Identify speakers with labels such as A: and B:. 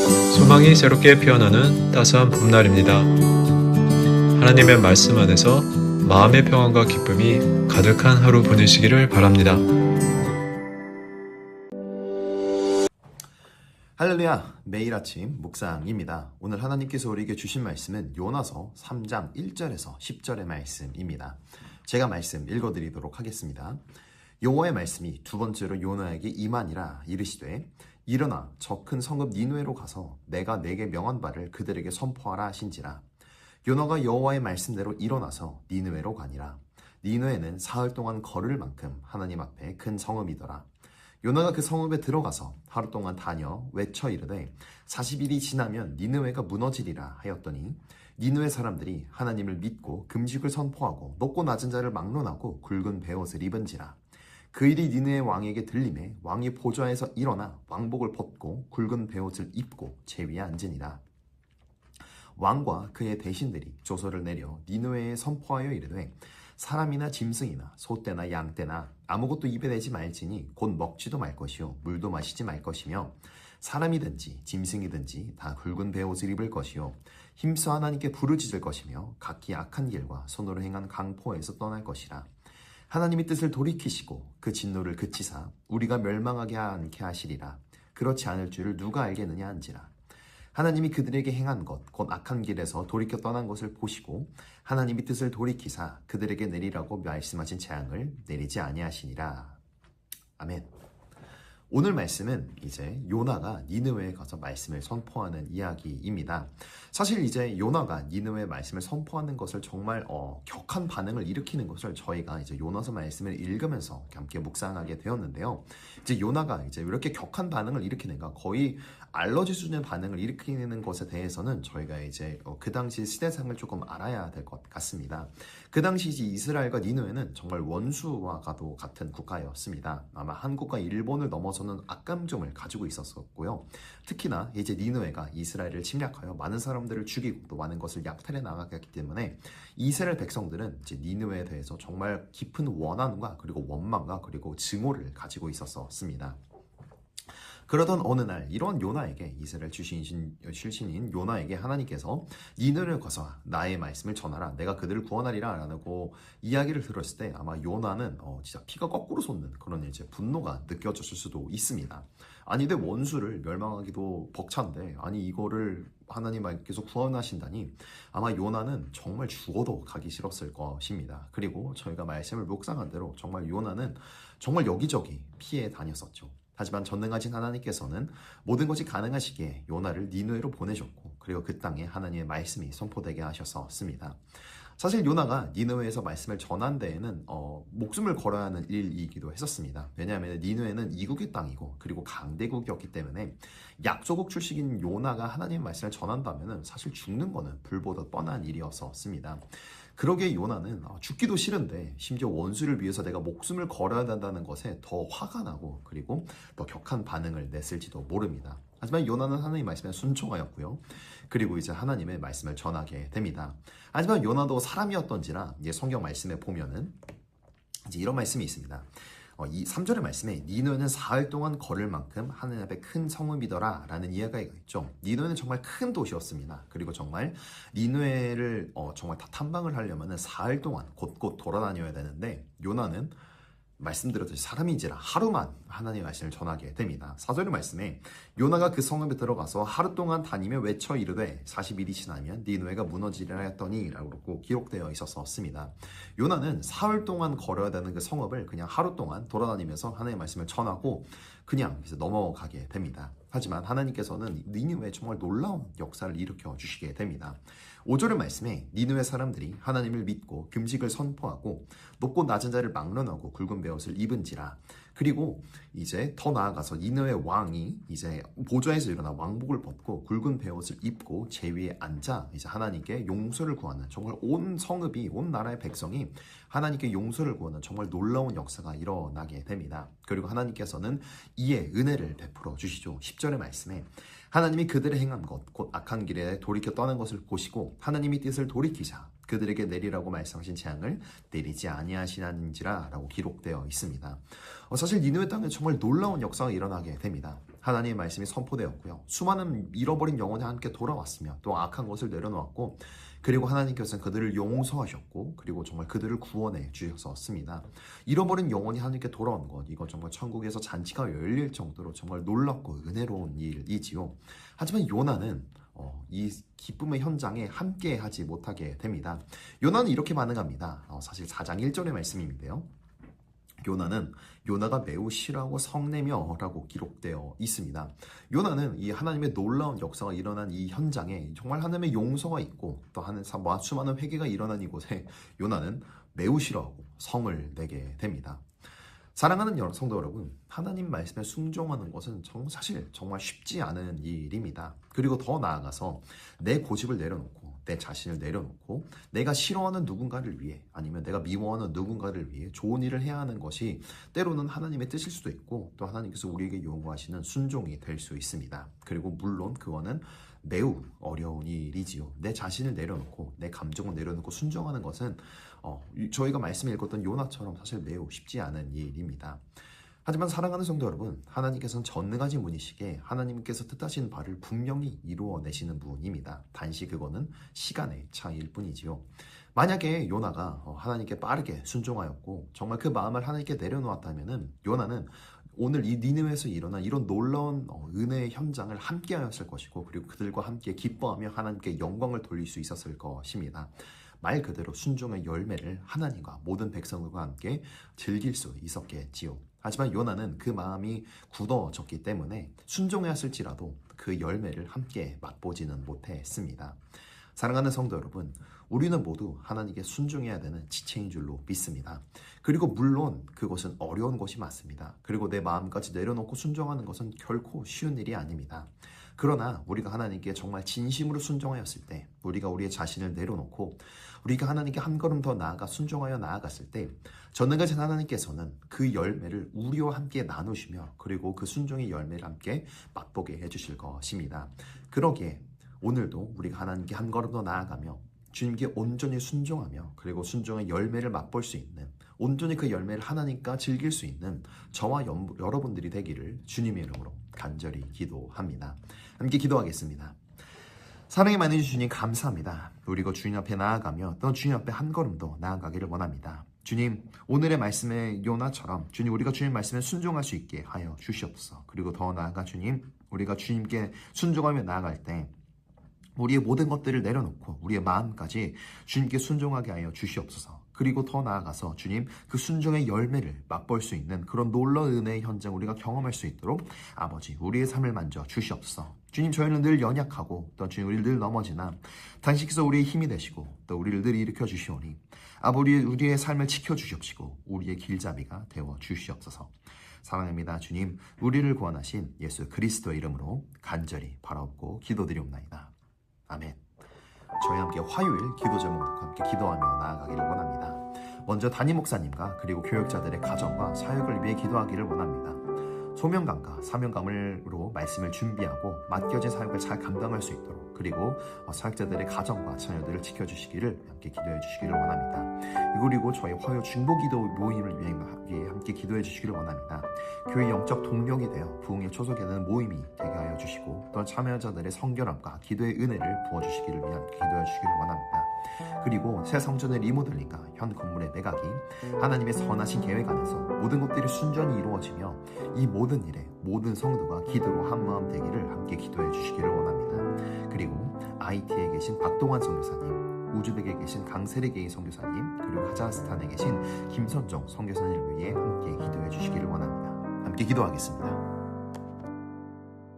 A: 소망이 새롭게 피어나는 따스한 봄날입니다. 하나님의 말씀 안에서 마음의 평안과 기쁨이 가득한 하루 보내시기를 바랍니다.
B: 할렐루야, 매일 아침 묵상입니다. 오늘 하나님께서 우리에게 주신 말씀은 요나서 3장 1절에서 10절의 말씀입니다. 제가 말씀 읽어드리도록 하겠습니다. 여호와의 말씀이 두 번째로 요나에게 임하니라. 이르시되 일어나 저 큰 성읍 니느웨로 가서 내가 내게 명한 바를 그들에게 선포하라 하신지라. 요나가 여호와의 말씀대로 일어나서 니느웨로 가니라. 니느웨는 사흘 동안 걸을 만큼 하나님 앞에 큰 성읍이더라. 요나가 그 성읍에 들어가서 하루 동안 다녀 외쳐 이르되 40일이 지나면 니느웨가 무너지리라 하였더니 니느웨 사람들이 하나님을 믿고 금식을 선포하고 높고 낮은 자를 막론하고 굵은 베옷을 입은지라. 그 일이 니느웨 왕에게 들림에 왕이 보좌에서 일어나 왕복을 벗고 굵은 베옷을 입고 제 위에 앉으니라. 왕과 그의 대신들이 조서를 내려 니느웨에 선포하여 이르되 사람이나 짐승이나 소떼나 양떼나 아무것도 입에 대지 말지니 곧 먹지도 말 것이요 물도 마시지 말 것이며 사람이든지 짐승이든지 다 굵은 베옷을 입을 것이요 힘써 하나님께 부르짖을 것이며 각기 악한 길과 손으로 행한 강포에서 떠날 것이라. 하나님이 뜻을 돌이키시고 그 진노를 그치사 우리가 멸망하게 않게 하시리라. 그렇지 않을 줄을 누가 알겠느냐 한지라. 하나님이 그들에게 행한 것 곧 악한 길에서 돌이켜 떠난 것을 보시고 하나님이 뜻을 돌이키사 그들에게 내리라고 말씀하신 재앙을 내리지 아니하시니라. 아멘. 오늘 말씀은 이제 요나가 니느웨에 가서 말씀을 선포하는 이야기입니다. 사실 이제 요나가 니느웨 말씀을 선포하는 것을 정말 격한 반응을 일으키는 것을 저희가 이제 요나서 말씀을 읽으면서 함께 묵상하게 되었는데요. 이제 요나가 이제 이렇게 격한 반응을 일으키는가, 거의 알러지 수준의 반응을 일으키는 것에 대해서는 저희가 이제 그 당시 시대상을 조금 알아야 될 것 같습니다. 그 당시 이스라엘과 니느웨는 정말 원수와도 같은 국가였습니다. 아마 한국과 일본을 넘어서는 악감정을 가지고 있었고요. 특히나 이제 니느웨가 이스라엘을 침략하여 많은 사람들을 죽이고 또 많은 것을 약탈해 나가기 때문에 이스라엘 백성들은 이제 니느웨에 대해서 정말 깊은 원한과 그리고 원망과 그리고 증오를 가지고 있었습니다. 그러던 어느 날 이런 요나에게, 이스라엘 출신인 요나에게 하나님께서 니느웨에 가서 나의 말씀을 전하라, 내가 그들을 구원하리라 라고 이야기를 들었을 때 아마 요나는 진짜 피가 거꾸로 솟는 그런 이제 분노가 느껴졌을 수도 있습니다. 아니 내 원수를 멸망하기도 벅찬데 아니 이거를 하나님께서 구원하신다니, 아마 요나는 정말 죽어도 가기 싫었을 것입니다. 그리고 저희가 말씀을 묵상한 대로 정말 요나는 정말 여기저기 피해 다녔었죠. 하지만 전능하신 하나님께서는 모든 것이 가능하시기에 요나를 니느웨로 보내셨고, 그리고 그 땅에 하나님의 말씀이 선포되게 하셨습니다. 사실 요나가 니느웨에서 말씀을 전한 데에는 목숨을 걸어야 하는 일이기도 했었습니다. 왜냐하면 니느웨는 이국의 땅이고 그리고 강대국이었기 때문에 약소국 출신인 요나가 하나님의 말씀을 전한다면 사실 죽는 거는 불보다 뻔한 일이었습니다. 그러기에 요나는 죽기도 싫은데 심지어 원수를 위해서 내가 목숨을 걸어야 된다는 것에 더 화가 나고 그리고 더 격한 반응을 냈을지도 모릅니다. 하지만 요나는 하나님의 말씀에 순종하였고요. 그리고 이제 하나님의 말씀을 전하게 됩니다. 하지만 요나도 사람이었던지라 성경 말씀에 보면은 이제 이런 말씀이 있습니다. 이 3절의 말씀에 니느웨는 사흘 동안 걸을 만큼 하나님 앞에 큰 성읍이더라 라는 이야기가 있죠. 니느웨는 정말 큰 도시였습니다. 그리고 정말 니느웨를 정말 다 탐방을 하려면 사흘 동안 곳곳 돌아다녀야 되는데 요나는 말씀드렸듯이 사람인지라 하루만 하나님의 말씀을 전하게 됩니다. 4절의 말씀에 요나가 그 성읍에 들어가서 하루 동안 다니며 외쳐 이르되 40일이 지나면 니느웨가 무너지리라 했더니 라고 기록되어 있었습니다. 요나는 사흘 동안 걸어야 되는 그 성읍을 그냥 하루 동안 돌아다니면서 하나님의 말씀을 전하고 그냥 이제 넘어가게 됩니다. 하지만 하나님께서는 니느웨에 정말 놀라운 역사를 일으켜 주시게 됩니다. 5절의 말씀에 니느웨 사람들이 하나님을 믿고 금식을 선포하고 높고 낮은 자를 막론하고 굵은 베옷을 입은지라. 그리고 이제 더 나아가서 니느웨 왕이 이제 보좌에서 일어나 왕복을 벗고 굵은 베옷을 입고 제 위에 앉아 이제 하나님께 용서를 구하는, 정말 온 성읍이, 온 나라의 백성이 하나님께 용서를 구하는 정말 놀라운 역사가 일어나게 됩니다. 그리고 하나님께서는 이에 은혜를 베풀어 주시죠. 10절의 말씀에 하나님이 그들의 행한 것 곧 악한 길에 돌이켜 떠난 것을 보시고 하나님이 뜻을 돌이키사 그들에게 내리라고 말씀하신 재앙을 내리지 아니하시는지라 라고 기록되어 있습니다. 사실 니느웨 땅에 정말 놀라운 역사가 일어나게 됩니다. 하나님의 말씀이 선포되었고요. 수많은 잃어버린 영혼이 함께 돌아왔으며 또 악한 것을 내려놓았고 그리고 하나님께서는 그들을 용서하셨고 그리고 정말 그들을 구원해 주셨습니다. 잃어버린 영혼이 하나님께 돌아온 것, 이건 정말 천국에서 잔치가 열릴 정도로 정말 놀랍고 은혜로운 일이지요. 하지만 요나는 이 기쁨의 현장에 함께 하지 못하게 됩니다. 요나는 이렇게 반응합니다. 사실 4장 1절의 말씀인데요. 요나가 매우 싫어하고 성내며 라고 기록되어 있습니다. 요나는 이 하나님의 놀라운 역사가 일어난 이 현장에 정말 하나님의 용서가 있고 또 수많은 회개가 일어난 이곳에 요나는 매우 싫어하고 성을 내게 됩니다. 사랑하는 성도 여러분, 하나님 말씀에 순종하는 것은 사실 정말 쉽지 않은 일입니다. 그리고 더 나아가서 내 고집을 내려놓고 내 자신을 내려놓고 내가 싫어하는 누군가를 위해 아니면 내가 미워하는 누군가를 위해 좋은 일을 해야 하는 것이 때로는 하나님의 뜻일 수도 있고 또 하나님께서 우리에게 요구하시는 순종이 될 수 있습니다. 그리고 물론 그거는 매우 어려운 일이지요. 내 자신을 내려놓고 내 감정을 내려놓고 순종하는 것은 저희가 말씀을 읽었던 요나처럼 사실 매우 쉽지 않은 일입니다. 하지만 사랑하는 성도 여러분, 하나님께서는 전능하신 분이시기에 하나님께서 뜻하신 바를 분명히 이루어내시는 분입니다. 단지 그거는 시간의 차이일 뿐이지요. 만약에 요나가 하나님께 빠르게 순종하였고 정말 그 마음을 하나님께 내려놓았다면 요나는 오늘 이 니느웨에서 일어난 이런 놀라운 은혜의 현장을 함께 하였을 것이고 그리고 그들과 함께 기뻐하며 하나님께 영광을 돌릴 수 있었을 것입니다. 말 그대로 순종의 열매를 하나님과 모든 백성들과 함께 즐길 수 있었겠지요. 하지만 요나는 그 마음이 굳어졌기 때문에 순종하였을지라도 그 열매를 함께 맛보지는 못했습니다. 사랑하는 성도 여러분, 우리는 모두 하나님께 순종해야 되는 지체인 줄로 믿습니다. 그리고 물론 그것은 어려운 것이 맞습니다. 그리고 내 마음까지 내려놓고 순종하는 것은 결코 쉬운 일이 아닙니다. 그러나 우리가 하나님께 정말 진심으로 순종하였을 때, 우리가 우리의 자신을 내려놓고 우리가 하나님께 한 걸음 더 나아가 순종하여 나아갔을 때 전능하신 하나님께서는 그 열매를 우리와 함께 나누시며 그리고 그 순종의 열매를 함께 맛보게 해주실 것입니다. 그러기에 오늘도 우리가 하나님께 한 걸음 더 나아가며 주님께 온전히 순종하며 그리고 순종의 열매를 맛볼 수 있는, 온전히 그 열매를 하나님과 즐길 수 있는 저와 여러분들이 되기를 주님의 이름으로 간절히 기도합니다. 함께 기도하겠습니다. 사랑이 많으신 주님 감사합니다. 우리가 주님 앞에 나아가며 또 주님 앞에 한 걸음 더 나아가기를 원합니다. 주님, 오늘의 말씀의 요나처럼 주님, 우리가 주님 말씀에 순종할 수 있게 하여 주시옵소서. 그리고 더 나아가 주님, 우리가 주님께 순종하며 나아갈 때 우리의 모든 것들을 내려놓고 우리의 마음까지 주님께 순종하게 하여 주시옵소서. 그리고 더 나아가서 주님, 그 순종의 열매를 맛볼 수 있는 그런 놀라운 은혜의 현장 우리가 경험할 수 있도록 아버지, 우리의 삶을 만져 주시옵소서. 주님, 저희는 늘 연약하고 또 주님, 우리를 늘 넘어지나 당신께서 우리의 힘이 되시고 또 우리를 늘 일으켜 주시오니 아버지, 우리의 삶을 지켜주시옵시고 우리의 길잡이가 되어 주시옵소서. 사랑합니다. 주님, 우리를 구원하신 예수 그리스도의 이름으로 간절히 바라옵고 기도드리옵나이다. 아멘. 저희 함께 화요일 기도 제목과 함께 기도하며 나아가기를 원합니다. 먼저 담임 목사님과 그리고 교역자들의 가정과 사역을 위해 기도하기를 원합니다. 소명감과 사명감으로 말씀을 준비하고 맡겨진 사역을 잘 감당할 수 있도록 그리고 사역자들의 가정과 자녀들을 지켜주시기를 함께 기도해 주시기를 원합니다. 그리고 저희 화요 중보기도 모임을 위해 함께 기도해 주시기를 원합니다. 교회 영적 동력이 되어 부흥에 초석이 되는 모임이 되게 하여 주시고 또 참여자들의 성결함과 기도의 은혜를 부어주시기를 위해 함께 기도해 주시기를 원합니다. 그리고 새 성전의 리모델링과 현 건물의 매각이 하나님의 선하신 계획 안에서 모든 것들이 순전히 이루어지며 이 모든 일에 모든 성도가 기도로 한마음 되기를 함께 기도해 주시기를 원합니다. 그리고 IT에 계신 박동환 선교사님, 우즈벡에 계신 강세리게이 선교사님, 그리고 카자흐스탄에 계신 김선정 선교사님을 위해 함께 기도해 주시기를 원합니다. 함께 기도하겠습니다.